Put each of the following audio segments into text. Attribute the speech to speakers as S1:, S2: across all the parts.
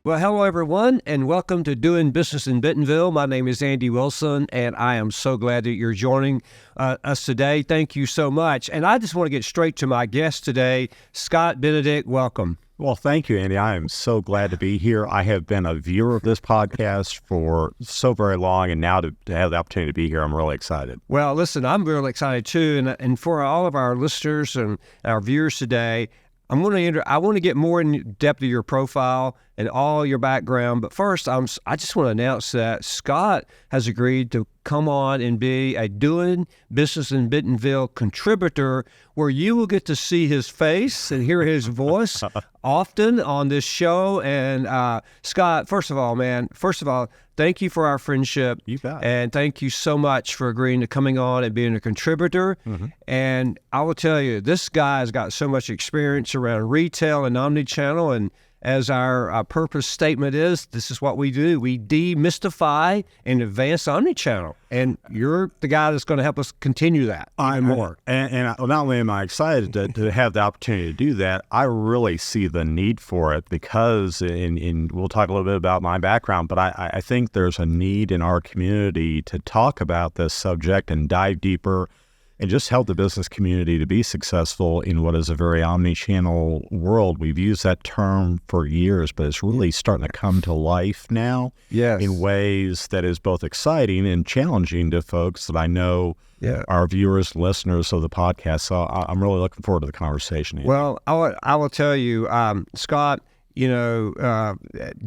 S1: Well, hello, everyone, and welcome to Doing Business in Bentonville. My name is Andy Wilson, and I am so glad that you're joining us today. Thank you so much. And I just want to get straight to my guest today, Scott Benedict. Welcome.
S2: Well, thank you, Andy. I am so glad to be here. I have been a viewer of this podcast for so very long, and now to have the opportunity to be here, I'm really excited.
S1: Well, listen, I'm really excited too, and for all of our listeners and our viewers today, I want to get more in depth of your profile and all your background. But first, I just want to announce that Scott has agreed to come on and be a Doing Business in Bentonville contributor, where you will get to see his face and hear his voice often on this show. And Scott, first of all, thank you for our friendship.
S2: You bet.
S1: And thank you so much for agreeing to coming on and being a contributor.
S2: Mm-hmm.
S1: And I will tell you, this guy has got so much experience around retail and omnichannel. And as our purpose statement is, this is what we do. We demystify and advance omnichannel. And you're the guy that's going to help us continue that even more.
S2: And not only am I excited to have the opportunity to do that, I really see the need for it because, and we'll talk a little bit about my background, but I think there's a need in our community to talk about this subject and dive deeper and just help the business community to be successful in what is a very omni-channel world. We've used that term for years, but it's really starting to come to life now in ways that is both exciting and challenging to folks that I know are viewers, listeners of the podcast. So I'm really looking forward to the conversation.
S1: Well, I will tell you, Scott,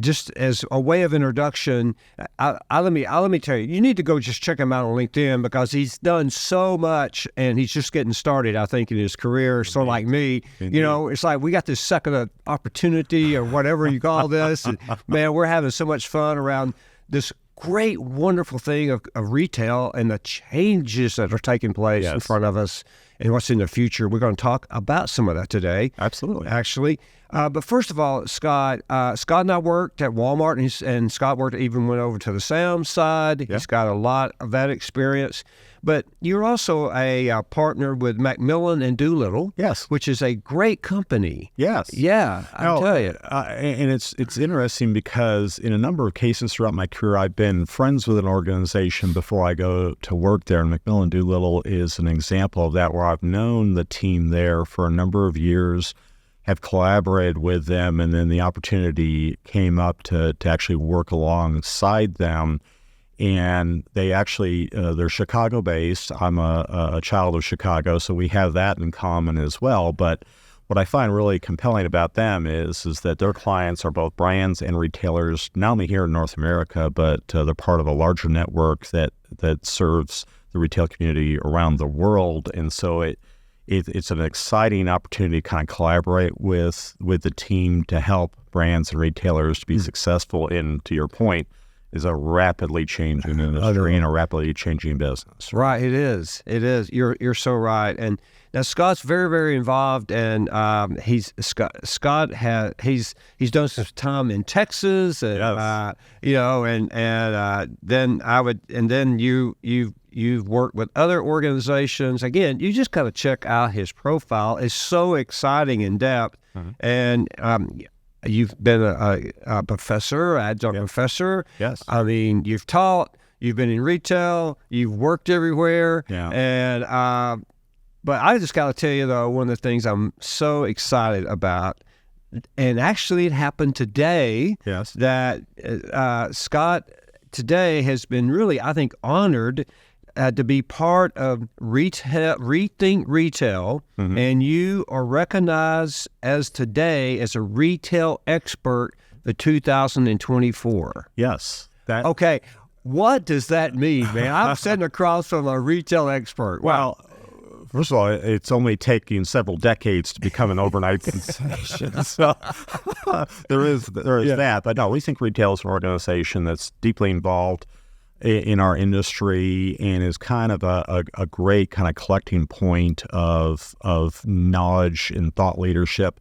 S1: just as a way of introduction, let me tell you, you need to go just check him out on LinkedIn because he's done so much and he's just getting started, I think, in his career. So like me, it's like we got this second opportunity or whatever you call this. And, man, we're having so much fun around this great, wonderful thing of retail and the changes that are taking place in front of us and what's in the future. We're going to talk about some of that today.
S2: Absolutely.
S1: Actually. But first of all, Scott and I worked at Walmart, and Scott even went over to the sound side.
S2: Yeah.
S1: He's got a lot of that experience. But you're also a partner with McMillan Doolittle, which is a great company.
S2: Yes.
S1: Yeah, I'll tell you.
S2: And it's interesting because in a number of cases throughout my career, I've been friends with an organization before I go to work there. And McMillan Doolittle is an example of that, where I've known the team there for a number of years, have collaborated with them, and then the opportunity came up to actually work alongside them. And they actually, they're Chicago-based. I'm a child of Chicago, so we have that in common as well. But what I find really compelling about them is that their clients are both brands and retailers, not only here in North America, but they're part of a larger network that serves the retail community around the world. And so it's an exciting opportunity to kind of collaborate with the team to help brands and retailers to be successful in, to your point, is a rapidly changing industry and a rapidly changing business.
S1: Right, it is. You're so right. And now Scott's very, very involved, and he's done some time in Texas, and then you've worked with other organizations. Again, you just got to check out his profile. It's so exciting in depth, and you've been a professor, adjunct professor.
S2: Yes.
S1: I mean, you've taught, you've been in retail, you've worked everywhere.
S2: Yeah.
S1: And, but I just got to tell you, though, one of the things I'm so excited about, and actually it happened today, that Scott today has been really, I think, honored to be part of Rethink Retail, and you are recognized as today as a retail expert for 2024.
S2: Yes.
S1: Okay, what does that mean, man? I'm sitting across from a retail expert.
S2: Well, first of all, it's only taking several decades to become an overnight sensation. So there is that. But no, we think retail is an organization that's deeply involved in our industry and is kind of a great kind of collecting point of knowledge and thought leadership.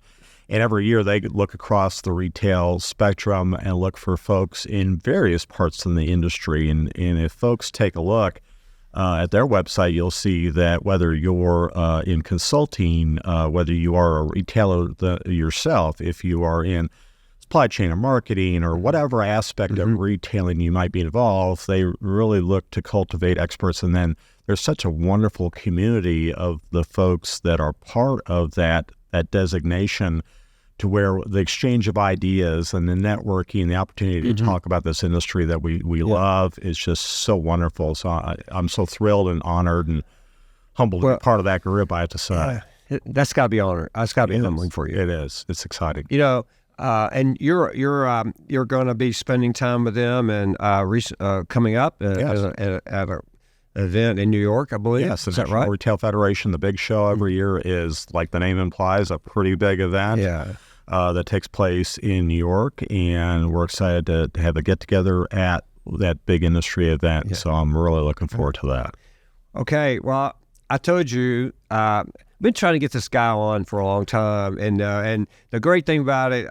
S2: And every year they look across the retail spectrum and look for folks in various parts of the industry. And if folks take a look at their website, you'll see that whether you're in consulting, whether you are a retailer yourself, if you are in supply chain or marketing or whatever aspect of retailing you might be involved, they really look to cultivate experts. And then there's such a wonderful community of the folks that are part of that designation, to where the exchange of ideas and the networking, the opportunity to talk about this industry that we love is just so wonderful. So I'm so thrilled and honored and humbled to be part of that group, I have to say.
S1: That's got to be honored. That's got to be humbling for you.
S2: It is. It's exciting.
S1: And you're going to be spending time with them and coming up at an event in New York, I believe.
S2: Yes,
S1: is that right?
S2: Retail Federation, the big show every year, is, like the name implies, a pretty big event.
S1: Yeah.
S2: That takes place in New York, and we're excited to have a get-together at that big industry event. Yeah. So I'm really looking forward to that.
S1: Okay, well, I told you, I've been trying to get this guy on for a long time, and the great thing about it,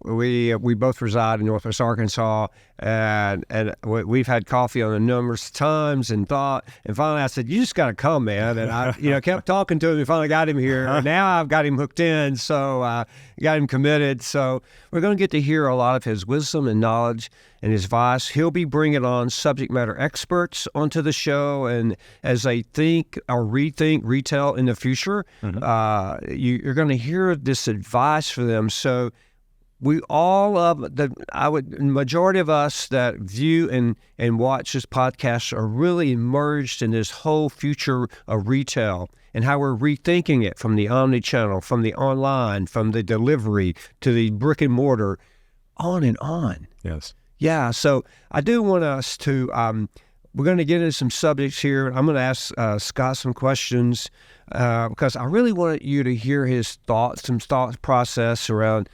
S1: we both reside in Northwest Arkansas, and we've had coffee on a numerous times and finally I said, you just got to come, man, and I kept talking to him and finally got him here, and now I've got him hooked in, so got him committed. So we're going to get to hear a lot of his wisdom and knowledge and his advice. He'll be bringing on subject matter experts onto the show, and as they think or rethink retail in the future, you're going to hear this advice for them. So we majority of us that view and watch this podcast are really immersed in this whole future of retail and how we're rethinking it, from the omnichannel, from the online, from the delivery to the brick and mortar, on and on.
S2: Yes.
S1: Yeah, so I do want us to, we're going to get into some subjects here. I'm going to ask Scott some questions because I really want you to hear his thoughts, some thought process around,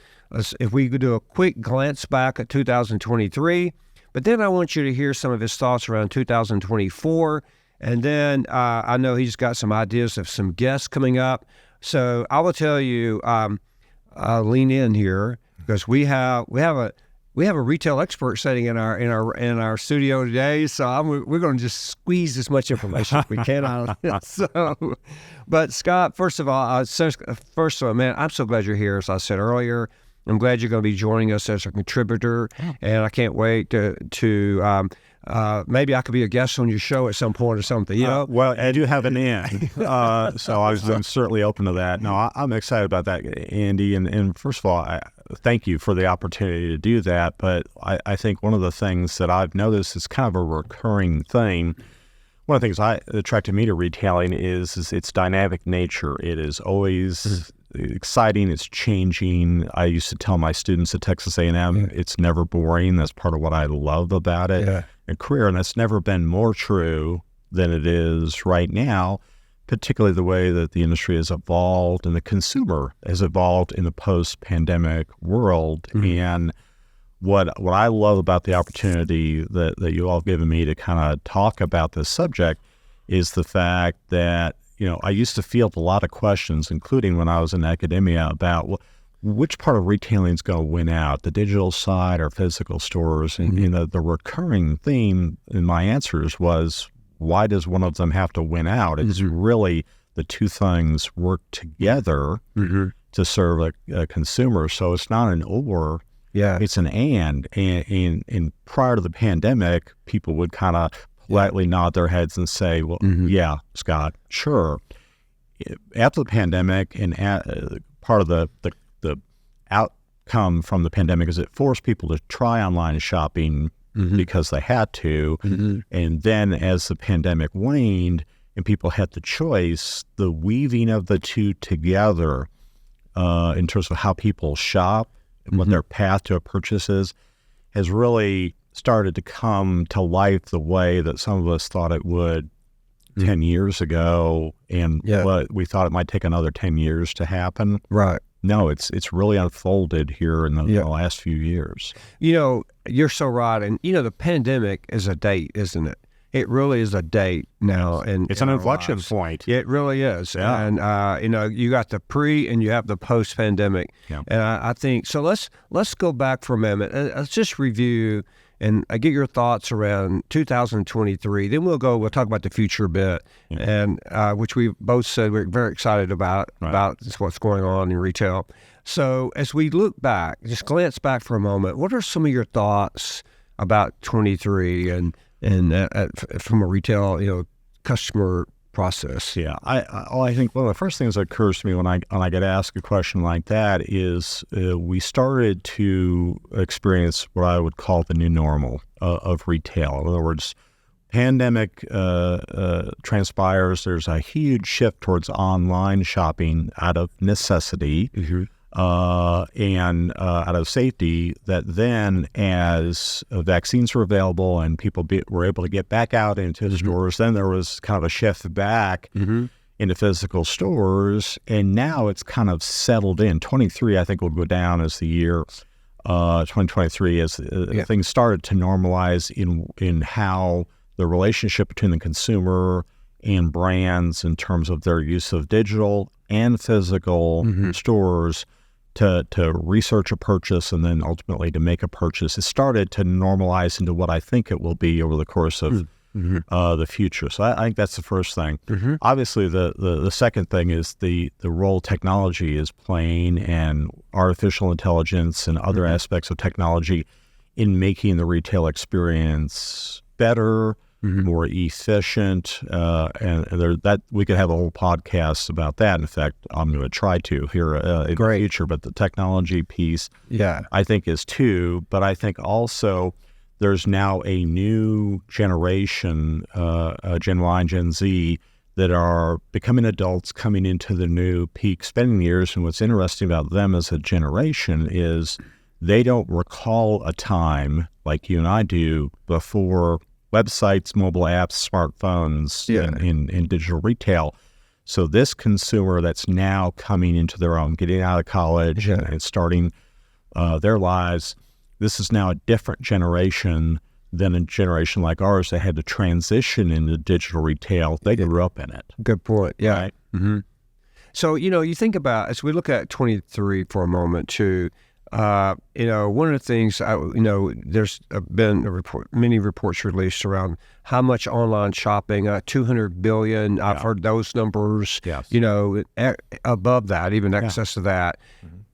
S1: if we could do a quick glance back at 2023, but then I want you to hear some of his thoughts around 2024, and then I know he's got some ideas of some guests coming up. So I will tell you, lean in here, because we have a retail expert sitting in our studio today, so we're going to just squeeze as much information as we can out of it. So, but Scott, first of all, man, I'm so glad you're here. As I said earlier, I'm glad you're going to be joining us as a contributor, and I can't wait to maybe I could be a guest on your show at some point or something.
S2: Well, I do have an in, so I'm certainly open to that. No, I'm excited about that, Andy. And first of all, thank you for the opportunity to do that. But I think one of the things that I've noticed is kind of a recurring thing. One of the things that attracted me to retailing is its dynamic nature. It is always exciting. It's changing. I used to tell my students at Texas A&M, it's never boring. That's part of what I love about it. And career, and that's never been more true than it is right now, particularly the way that the industry has evolved and the consumer has evolved in the post-pandemic world. And what I love about the opportunity that you all have given me to kind of talk about this subject is the fact that, I used to field a lot of questions, including when I was in academia, about which part of retailing is going to win out, the digital side or physical stores. And the recurring theme in my answers was, why does one of them have to win out? It's really the two things work together to serve a consumer. So it's not an or, it's an and. And prior to the pandemic, people would kind of politely nod their heads and say, well, yeah, Scott, sure. After the pandemic, and part of the outcome from the pandemic is it forced people to try online shopping because they had to. And then as the pandemic waned and people had the choice, the weaving of the two together in terms of how people shop and what their path to a purchase is has really started to come to life the way that some of us thought it would 10 years ago, and what we thought it might take another 10 years to happen.
S1: Right.
S2: No, it's really unfolded here in the last few years.
S1: You're so right. And, the pandemic is a date, isn't it? It really is a date now. And
S2: it's an inflection point.
S1: It really is.
S2: Yeah.
S1: And, you got the pre and you have the post-pandemic.
S2: Yeah.
S1: And I think, so let's go back for a minute. Let's just review and I get your thoughts around 2023. Then we'll talk about the future a bit, and which we both said we're very excited about what's going on in retail. So as we look back, just glance back for a moment, what are some of your thoughts about 23 and from a retail, customer process?
S2: Yeah, I think one of the first things that occurs to me when I get asked a question like that is we started to experience what I would call the new normal of retail. In other words, pandemic transpires. There's a huge shift towards online shopping out of necessity. And out of safety, that then as vaccines were available and people were able to get back out into stores, then there was kind of a shift back into physical stores, and now it's kind of settled in. 23, I think, will go down as the year. 2023 as things started to normalize in how the relationship between the consumer and brands in terms of their use of digital and physical stores to research a purchase and then ultimately to make a purchase. It started to normalize into what I think it will be over the course of the future. So I think that's the first thing. Obviously, the second thing is the role technology is playing, and artificial intelligence and other aspects of technology in making the retail experience better, more efficient, and that we could have a whole podcast about that. In fact, I'm going to try to here in the future. But the technology piece, I think, is two. But I think also there's now a new generation, Gen Y and Gen Z, that are becoming adults coming into the new peak spending years. And what's interesting about them as a generation is they don't recall a time like you and I do before websites, mobile apps, smartphones, in digital retail. So this consumer that's now coming into their own, getting out of college and starting their lives, this is now a different generation than a generation like ours that had to transition into digital retail. They grew up in it.
S1: Good point. Yeah.
S2: Right?
S1: So, you think about, as we look at 23 for a moment too, one of the things, there's been many reports released around how much online shopping, 200 billion, I've heard those numbers, above that, even excess of that.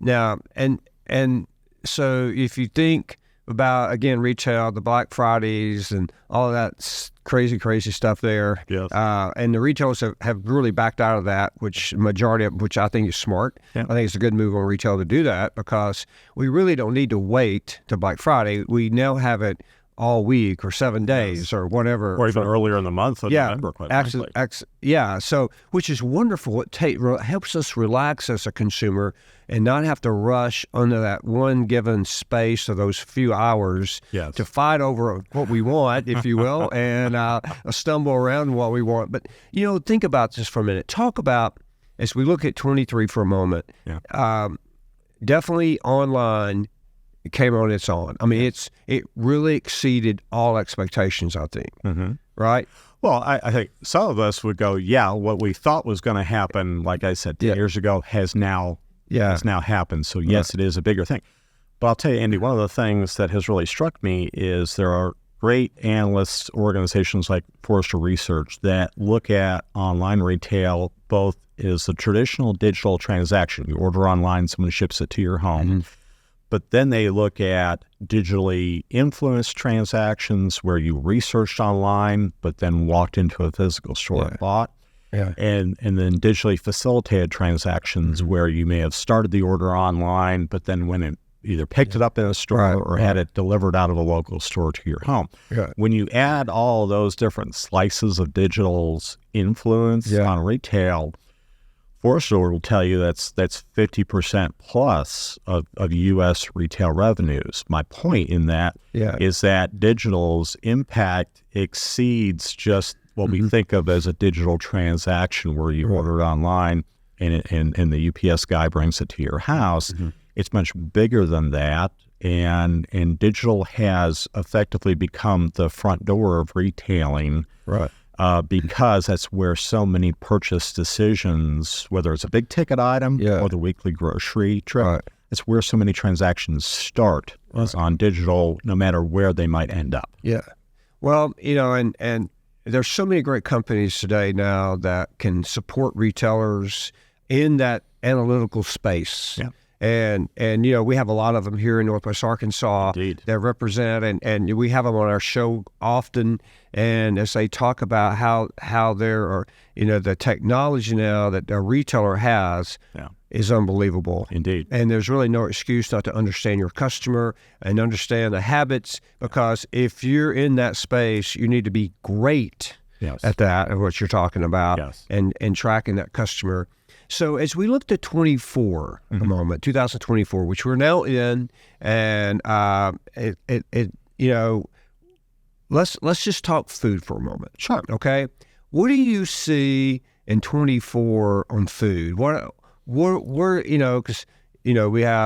S1: Now, and so if you think about, again, retail, the Black Fridays and all of that crazy stuff there. And the retailers have really backed out of that, which majority of which I think is smart. I think it's a good move on retail to do that, because we really don't need to wait to Black Friday. We now have it all week or 7 days or whatever.
S2: Or even earlier in the month of November, quite frankly.
S1: So, which is wonderful. It helps us relax as a consumer and not have to rush under that one given space of those few hours to fight over what we want, if you will, and stumble around what we want. But, think about this for a minute. Talk about, as we look at 23 for a moment, definitely online came on its own. I mean, it really exceeded all expectations, I think, right?
S2: Well, I think some of us would go, what we thought was going to happen, like I said, 10 years ago, has now happened. So yes, it is a bigger thing. But I'll tell you, Andy, one of the things that has really struck me is there are great analysts, organizations like Forrester Research that look at online retail both as a traditional digital transaction. You order online, someone ships it to your home. But then they look at digitally influenced transactions where you researched online, but then walked into a physical store and bought. And then digitally facilitated transactions where you may have started the order online, but then went and either picked it up in a store or had it delivered out of a local store to your home. When you add all those different slices of digital's influence on retail, Forrester will tell you that's 50% plus of U.S. retail revenues. My point in that is that digital's impact exceeds just what we think of as a digital transaction where you order it online and the UPS guy brings it to your house. It's much bigger than that, and digital has effectively become the front door of retailing. Because that's where so many purchase decisions, whether it's a big ticket item or the weekly grocery trip, it's where so many transactions start is on digital, no matter where they might end up.
S1: Yeah. Well, and there's so many great companies today now that can support retailers in that analytical space.
S2: Yeah.
S1: And we have a lot of them here in Northwest Arkansas.
S2: Indeed.
S1: That represent, and we have them on our show often. And as they talk about how there are, the technology now that a retailer has is unbelievable.
S2: Indeed.
S1: And there's really no excuse not to understand your customer and understand the habits, because if you're in that space, you need to be great at that, of what you're talking about, and tracking that customer. So as we looked at 24 a moment, 2024, which we're now in, and let's just talk food for a moment.
S2: Sure.
S1: Okay. What do you see in 24 on food? Because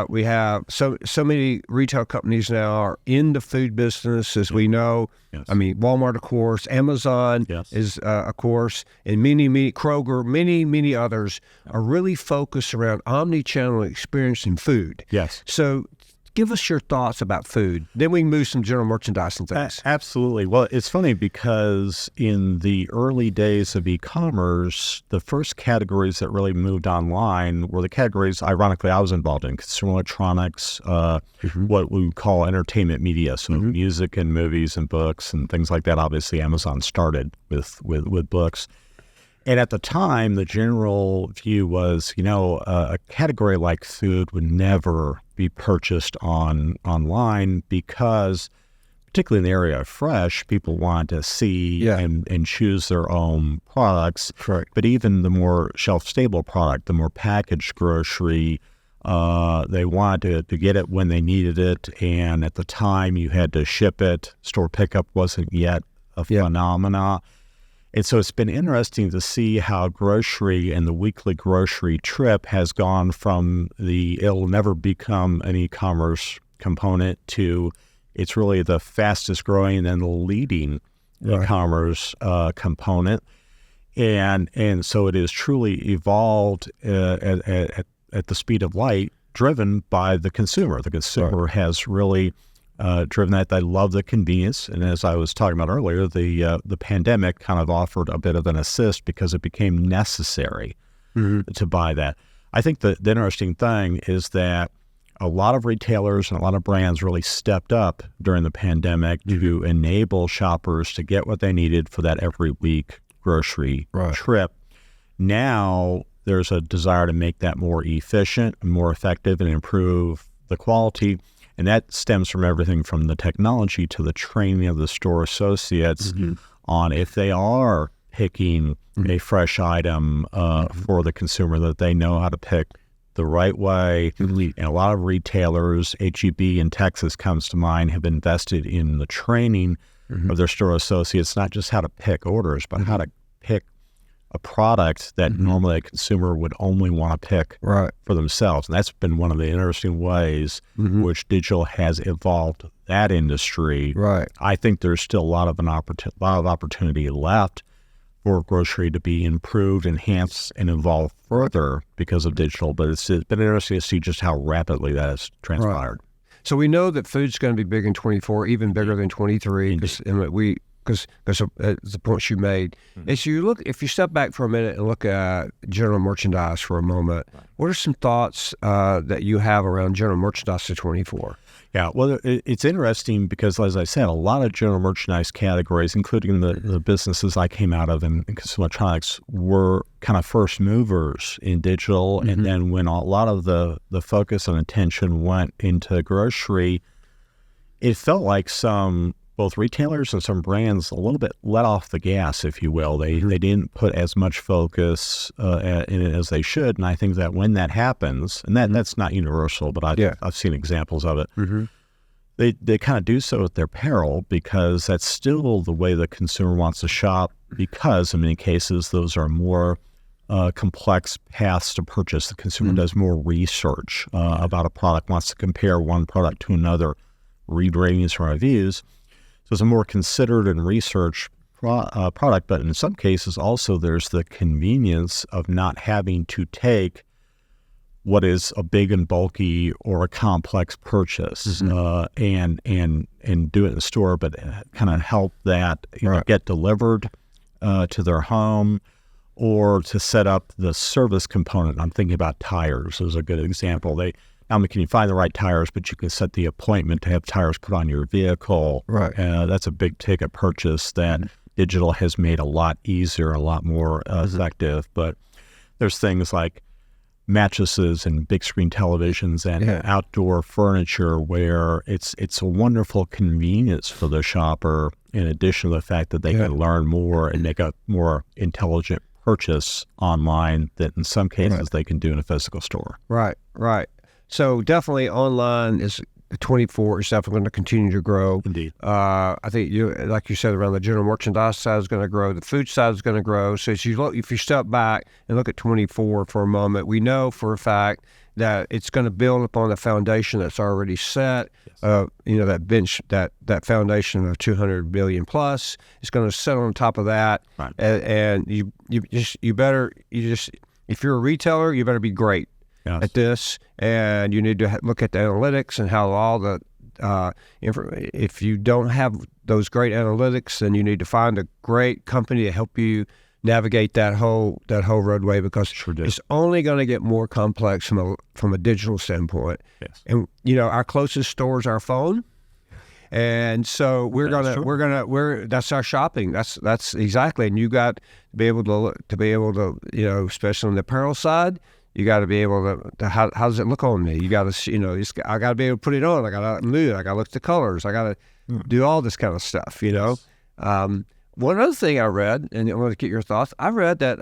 S1: we have so many retail companies now are in the food business, as we know.
S2: Yes.
S1: I mean, Walmart, of course, Amazon is, of course, and many Kroger, many others are really focused around omnichannel experience in food.
S2: Yes.
S1: So give us your thoughts about food. Then we can move some general merchandise and things.
S2: Absolutely. Well, it's funny because in the early days of e-commerce, the first categories that really moved online were the categories, ironically, I was involved in: consumer electronics, what we would call entertainment media, so music and movies and books and things like that. Obviously, Amazon started with books. And at the time, the general view was, a category like food would never be purchased online because, particularly in the area of fresh, people want to see and choose their own products.
S1: Correct.
S2: But even the more shelf-stable product, the more packaged grocery, they wanted to get it when they needed it. And at the time, you had to ship it. Store pickup wasn't yet a phenomena. And so it's been interesting to see how grocery and the weekly grocery trip has gone from it'll never become an e-commerce component to it's really the fastest growing and the leading e-commerce component. And so it is truly evolved at the speed of light, driven by the consumer. The consumer has really driven that. They love the convenience. And as I was talking about earlier, the pandemic kind of offered a bit of an assist because it became necessary to buy that. I think the interesting thing is that a lot of retailers and a lot of brands really stepped up during the pandemic to enable shoppers to get what they needed for that every week grocery trip. Now there's a desire to make that more efficient, more effective, and improve the quality. And that stems from everything from the technology to the training of the store associates on if they are picking a fresh item for the consumer, that they know how to pick the right way. And a lot of retailers, H-E-B in Texas comes to mind, have invested in the training of their store associates, not just how to pick orders, but how to pick a product that normally a consumer would only want to pick for themselves. And that's been one of the interesting ways which digital has evolved that industry. I think there's still a lot of opportunity left for grocery to be improved, enhanced, and evolved further because of digital. But it's been interesting to see just how rapidly that has transpired.
S1: So we know that food's going to be big in 24, even bigger than 23. Because the points you made. As you look, if you step back for a minute and look at general merchandise for a moment, what are some thoughts that you have around general merchandise to 24?
S2: Yeah, well, it's interesting because, as I said, a lot of general merchandise categories, including the businesses I came out of in consumer electronics, were kind of first movers in digital. And then when a lot of the focus and attention went into grocery, it felt like both retailers and some brands a little bit let off the gas, if you will. They didn't put as much focus in it as they should. And I think that when that happens, and that's not universal, but I've seen examples of it, they kind of do so at their peril, because that's still the way the consumer wants to shop, because in many cases those are more complex paths to purchase. The consumer does more research about a product, wants to compare one product to another, read ratings or reviews. So it's a more considered and researched product, but in some cases also there's the convenience of not having to take what is a big and bulky or a complex purchase, and do it in the store, but kind of help that get delivered to their home, or to set up the service component. I'm thinking about tires as a good example. Can you find the right tires, but you can set the appointment to have tires put on your vehicle.
S1: Right.
S2: That's a big ticket purchase that digital has made a lot easier, a lot more effective. But there's things like mattresses and big screen televisions and outdoor furniture where it's a wonderful convenience for the shopper, in addition to the fact that they can learn more and make a more intelligent purchase online that in some cases they can do in a physical store.
S1: Right. So definitely online is 24 is definitely going to continue to grow.
S2: Indeed.
S1: I think like you said, around the general merchandise side is going to grow. The food side is going to grow. So if you step back and look at 24 for a moment, we know for a fact that it's going to build upon the foundation that's already set. That bench, that foundation of 200 billion plus is going to sit on top of that.
S2: Right.
S1: And if you're a retailer, you better be great at this, and you need to look at the analytics and how all the if you don't have those great analytics, then you need to find a great company to help you navigate that whole roadway, because it's only going to get more complex from a digital standpoint.
S2: Yes.
S1: And our closest store is our phone. And so that's our shopping. That's exactly. And you got to be able to, especially on the apparel side, you got to be able to how does it look on me? You got to, I got to be able to put it on. I got to move. I got to look at the colors. I got to do all this kind of stuff, One other thing I read, and I want to get your thoughts, I read that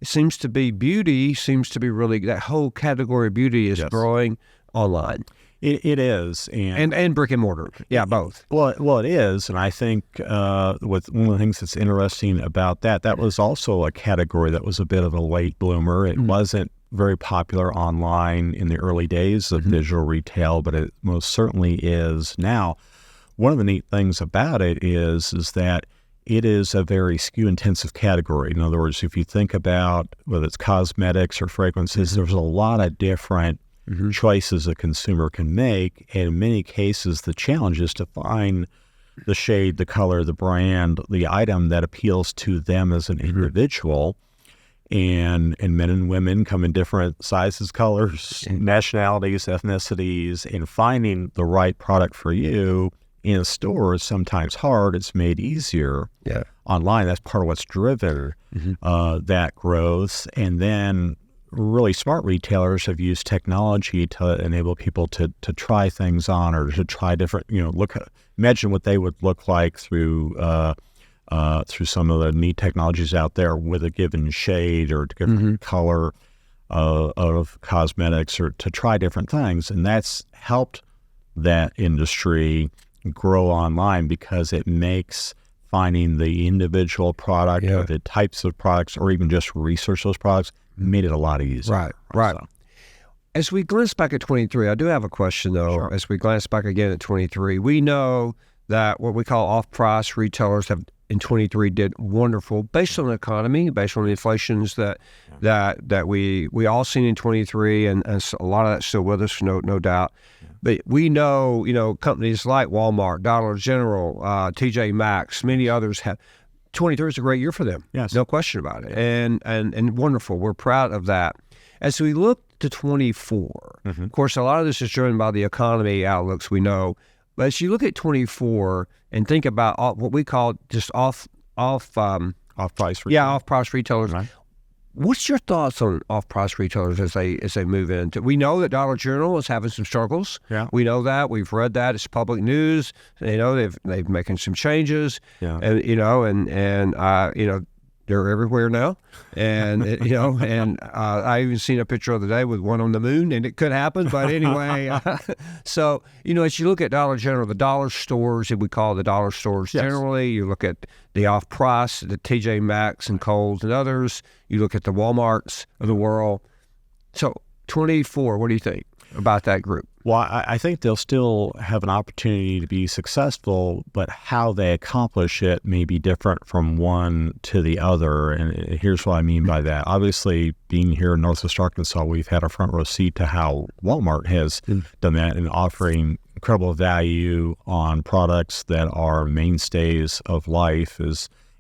S1: it seems to be really, that whole category of beauty is growing online.
S2: It is,
S1: and brick and mortar, both.
S2: Well, it is, and I think with one of the things that's interesting about that was also a category that was a bit of a late bloomer. It wasn't very popular online in the early days of digital retail, but it most certainly is now. One of the neat things about it is that it is a very SKU-intensive category. In other words, if you think about whether it's cosmetics or fragrances, there's a lot of different choices a consumer can make, and in many cases the challenge is to find the shade, the color, the brand, the item that appeals to them as an individual. And men and women come in different sizes, colors, nationalities, ethnicities, and finding the right product for you in a store is sometimes hard. It's made easier online. That's part of what's driven that growth. And then really smart retailers have used technology to enable people to try things on, or to try different, imagine what they would look like through some of the neat technologies out there with a given shade or different color of cosmetics, or to try different things. And that's helped that industry grow online, because it makes finding the individual product or the types of products, or even just research those products, made it a lot easier.
S1: Right. So. As we glance back at 23, I do have a question, though. Sure. As we glance back again at 23, we know that what we call off-price retailers have in 23 did wonderful, based on the economy, based on the inflations that we all seen in 23, and a lot of that's still with us, no doubt. But we know, companies like Walmart, Dollar General, TJ Maxx, many others have. 23 is a great year for them.
S2: Yes.
S1: No question about it. And wonderful. We're proud of that. As we look to 24, of course, a lot of this is driven by the economy outlooks, we know. But as you look at 24 and think about what we call just off-price retailers,
S2: right.
S1: What's your thoughts on off-price retailers as they move into? We know that Dollar General is having some struggles.
S2: Yeah.
S1: We know that. We've read that. It's public news. They've making some changes.
S2: Yeah.
S1: And they're everywhere now. And I even seen a picture of the day with one on the moon, and it could happen. But anyway, so as you look at Dollar General, the dollar stores that we call the dollar stores generally, you look at the off-price, the TJ Maxx and Kohl's and others. You look at the Walmarts of the world. So 24, what do you think? about that group?
S2: Well, I think they'll still have an opportunity to be successful, but how they accomplish it may be different from one to the other. And here's what I mean by that. Obviously, being here in Northwest Arkansas, we've had a front row seat to how Walmart has done that in offering incredible value on products that are mainstays of life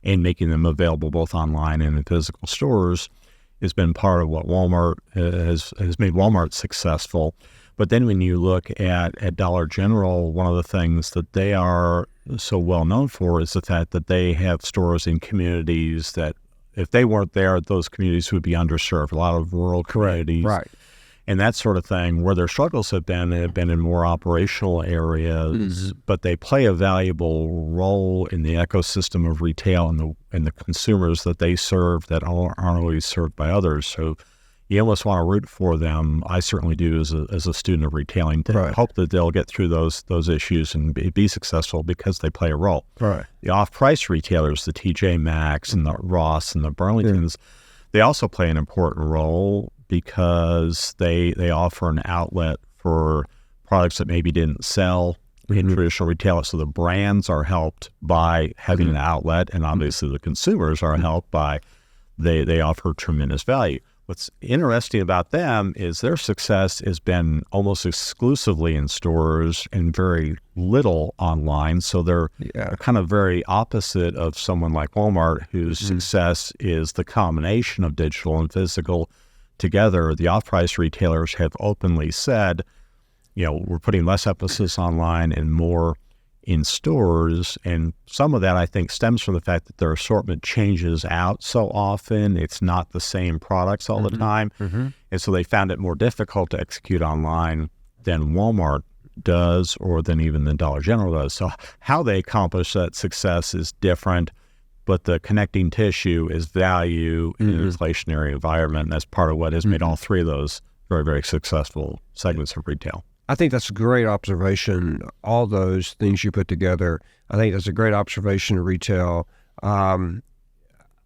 S2: and making them available both online and in physical stores has been part of what Walmart has made Walmart successful. But then when you look at Dollar General, one of the things that they are so well known for is the fact that they have stores in communities that if they weren't there, those communities would be underserved, a lot of rural communities.
S1: Right.
S2: And that sort of thing. Where their struggles have been in more operational areas, but they play a valuable role in the ecosystem of retail and the consumers that they serve that aren't always served by others. So you almost want to root for them. I certainly do as a student of retailing to hope that they'll get through those issues and be successful because they play a role.
S1: Right.
S2: The off-price retailers, the TJ Maxx and the Ross and the Burlingtons, they also play an important role because they offer an outlet for products that maybe didn't sell in traditional retail. So the brands are helped by having an outlet, and obviously the consumers are helped by they offer tremendous value. What's interesting about them is their success has been almost exclusively in stores and very little online. So they're kind of very opposite of someone like Walmart, whose success is the combination of digital and physical together. The off-price retailers have openly said, we're putting less emphasis online and more in stores. And some of that, I think, stems from the fact that their assortment changes out so often. It's not the same products all the time. And so they found it more difficult to execute online than Walmart does or than even the Dollar General does. So how they accomplish that success is different, but the connecting tissue is value in an inflationary environment. And that's part of what has made all three of those very, very successful segments of retail.
S1: I think that's a great observation. All those things you put together, I think that's a great observation of retail.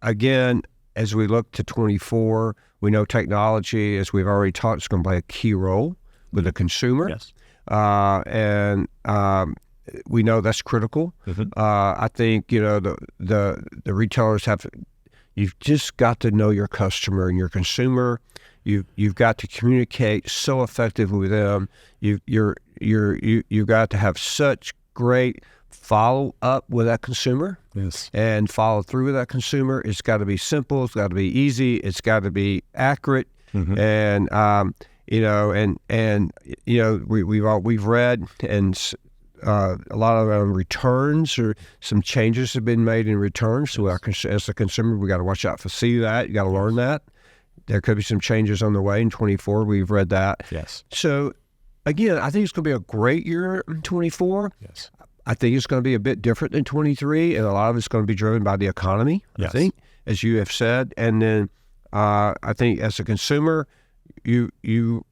S1: Again, as we look to 24, we know technology, as we've already talked, is going to play a key role with the consumer.
S2: Yes.
S1: And we know that's critical. I think, the retailers you've just got to know your customer and your consumer. You've got to communicate so effectively with them. You've got to have such great follow up with that consumer.
S2: Yes.
S1: And follow through with that consumer. It's got to be simple. It's got to be easy. It's got to be accurate. And we've read and a lot of returns or some changes have been made in returns. So as a consumer, we got to watch out for that. You got to learn that. There could be some changes on the way in 24. We've read that.
S2: Yes.
S1: So, again, I think it's going to be a great year in 24.
S2: Yes.
S1: I think it's going to be a bit different than 23, and a lot of it's going to be driven by the economy, I think, as you have said. And then I think as a consumer, you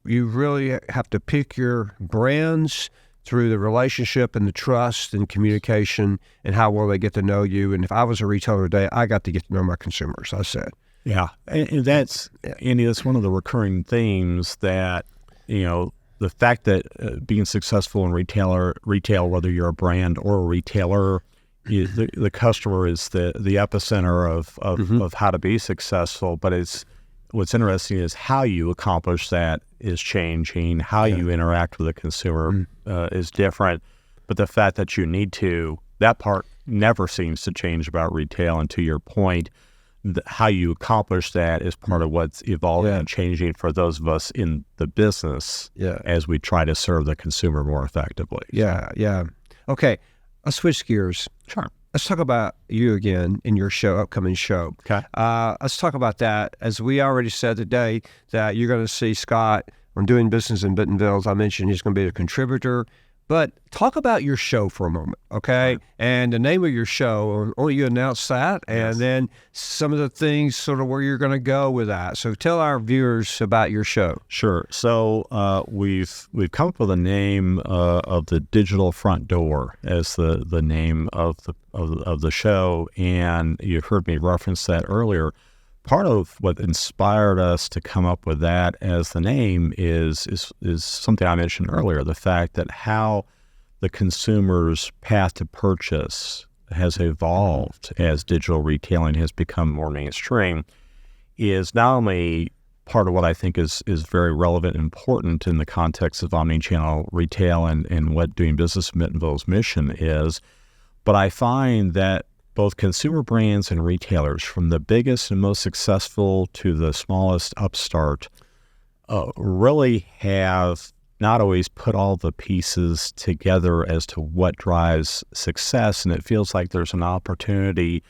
S1: really have to pick your brands through the relationship and the trust and communication and how well they get to know you. And if I was a retailer today, I got to get to know my consumers, I said.
S2: Yeah, and that's, Andy, that's one of the recurring themes that, the fact that being successful in retail, whether you're a brand or a retailer, the customer is the epicenter of how to be successful. But what's interesting is how you accomplish that is changing. How you interact with the consumer is different. But the fact that you need to, that part never seems to change about retail. And to your point, how you accomplish that is part of what's evolving and changing for those of us in the business as we try to serve the consumer more effectively.
S1: Yeah. Okay, let's switch gears.
S2: Sure.
S1: Let's talk about you again in your upcoming show.
S2: Okay.
S1: Let's talk about that. As we already said today, that you're going to see Scott on Doing Business in Bentonville. As I mentioned, he's going to be a contributor. But talk about your show for a moment, okay?
S2: Right.
S1: And the name of your show, only you announce that, and then some of the things, sort of where you're going to go with that. So tell our viewers about your show.
S2: Sure. So we've come up with a name of the Digital Front Door as the name of the show, and you've heard me reference that earlier. part of what inspired us to come up with that as the name is something I mentioned earlier, the fact that how the consumer's path to purchase has evolved as digital retailing has become more mainstream is not only part of what I think is very relevant and important in the context of omnichannel retail and what doing business with Bentonville's mission is, but I find that both consumer brands and retailers, from the biggest and most successful to the smallest upstart, really have not always put all the pieces together as to what drives success. And it feels like there's an opportunity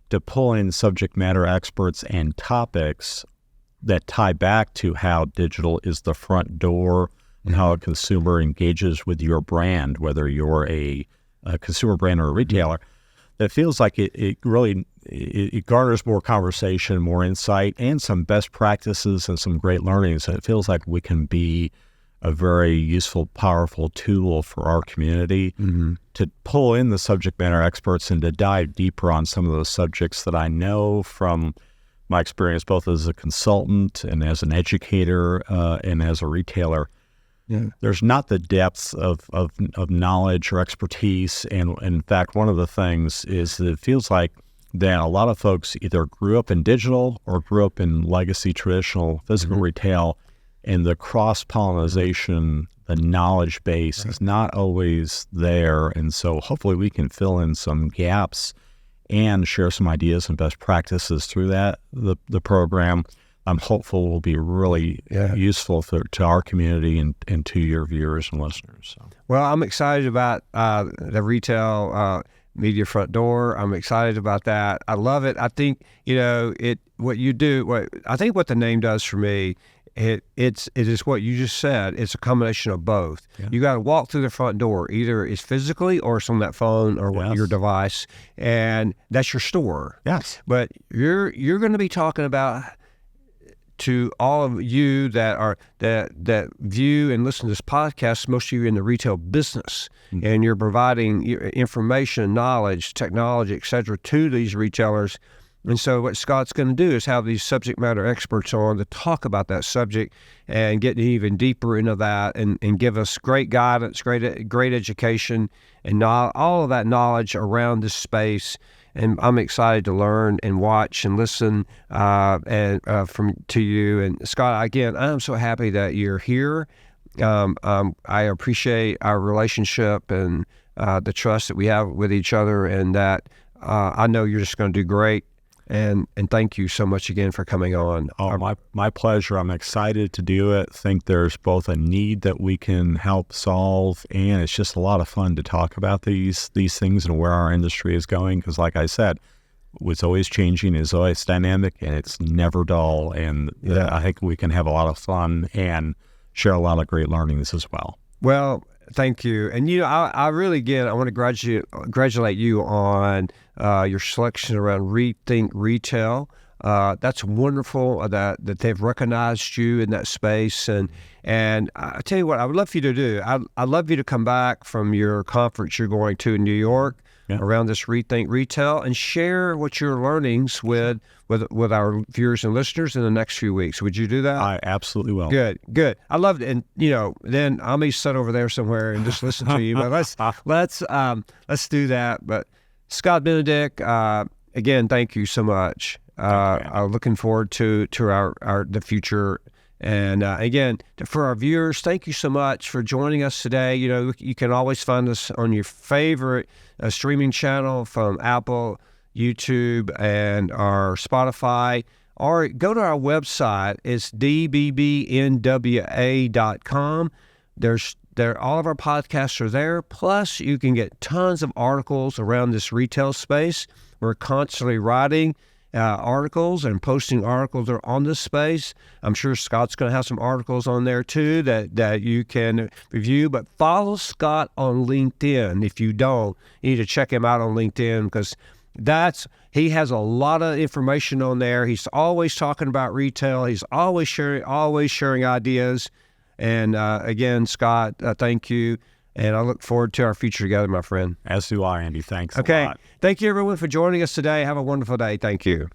S2: to pull in subject matter experts and topics that tie back to how digital is the front door and how a consumer engages with your brand, whether you're a consumer brand or a retailer. It feels like it really garners more conversation, more insight, and some best practices and some great learnings. And it feels like we can be a very useful, powerful tool for our community to pull in the subject matter experts and to dive deeper on some of those subjects that I know from my experience, both as a consultant and as an educator and as a retailer. Yeah. There's not the depth of knowledge or expertise. And in fact, one of the things is that it feels like that a lot of folks either grew up in digital or grew up in legacy traditional physical retail, and the cross-pollination, the knowledge base is not always there. And so hopefully we can fill in some gaps and share some ideas and best practices through that, the program. I'm hopeful will be really useful to our community and to your viewers and listeners. So.
S1: Well, I'm excited about the retail media front door. I'm excited about that. I love it. I think, what you do, I think what the name does for me, it is what you just said. It's a combination of both. Yeah. You got to walk through the front door. Either it's physically or it's on that phone or your device, and that's your store.
S2: Yes.
S1: But you're going to be talking about to all of you that view and listen to this podcast, most of you in the retail business, and you're providing information, knowledge, technology, et cetera, to these retailers. And so what Scott's going to do is have these subject matter experts on to talk about that subject and get even deeper into that and give us great guidance, great education, and all of that knowledge around this space. And I'm excited to learn and watch and listen to you. And Scott, again, I'm so happy that you're here. I appreciate our relationship and the trust that we have with each other, and that I know you're just going to do great. And thank you so much again for coming on.
S2: Oh, my pleasure. I'm excited to do it. Think there's both a need that we can help solve, and it's just a lot of fun to talk about these things and where our industry is going. Because like I said, it's always changing, it's always dynamic, and it's never dull. And I think we can have a lot of fun and share a lot of great learnings as well.
S1: Well, thank you. And, I really, again, I want to congratulate you on your selection around Rethink Retail. That's wonderful that they've recognized you in that space. And I tell you what, I would love for you to do. I'd love you to come back from your conference you're going to in New York around this Rethink Retail and share what your learnings with our viewers and listeners in the next few weeks. Would you do that?
S2: I absolutely will.
S1: Good. I love it. And then I may sit over there somewhere and just listen to you. But let's do that. But Scott Benedict, again, thank you so much. I'm looking forward to the future. And again, for our viewers, thank you so much for joining us today. You can always find us on your favorite streaming channel from Apple, YouTube, and our Spotify. Or go to our website. It's dbbnwa.com. All of our podcasts are there. Plus, you can get tons of articles around this retail space. We're constantly writing articles and posting articles that are on this space. I'm sure Scott's going to have some articles on there too that you can review. But follow Scott on LinkedIn. If you don't, you need to check him out on LinkedIn, because he has a lot of information on there. He's always talking about retail. He's always sharing ideas. And again, Scott, thank you. And I look forward to our future together, my friend.
S2: As do I, Andy. Thanks a lot.
S1: Thank you, everyone, for joining us today. Have a wonderful day. Thank you.